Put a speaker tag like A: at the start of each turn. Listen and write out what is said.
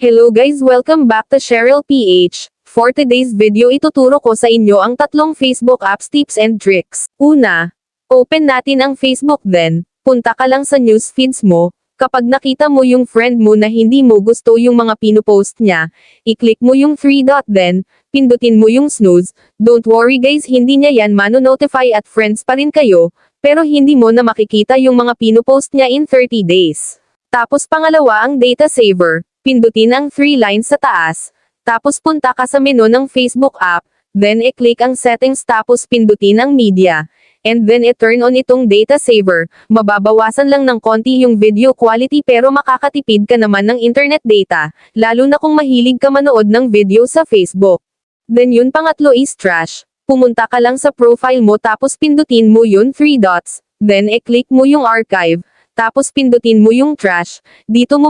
A: Hello guys, welcome back to Cheryl PH. For today's video ituturo ko sa inyo ang tatlong Facebook apps tips and tricks. Una, open natin ang Facebook then, punta ka lang sa news feeds mo. Kapag nakita mo yung friend mo na hindi mo gusto yung mga pinupost niya, i-click mo yung 3 dot then, pindutin mo yung snooze. Don't worry guys, hindi niya yan mano-notify at friends pa rin kayo, pero hindi mo na makikita yung mga pinupost niya in 30 days. Tapos pangalawa ang data saver. Pindutin ang 3 lines sa taas, tapos punta ka sa menu ng Facebook app, then i-click ang settings tapos pindutin ang media, and then i-turn on itong data saver. Mababawasan lang ng konti yung video quality pero makakatipid ka naman ng internet data, lalo na kung mahilig ka manood ng video sa Facebook. Then yun pangatlo is trash. Pumunta ka lang sa profile mo tapos pindutin mo yung 3 dots, then i-click mo yung archive, tapos pindutin mo yung trash. Dito mo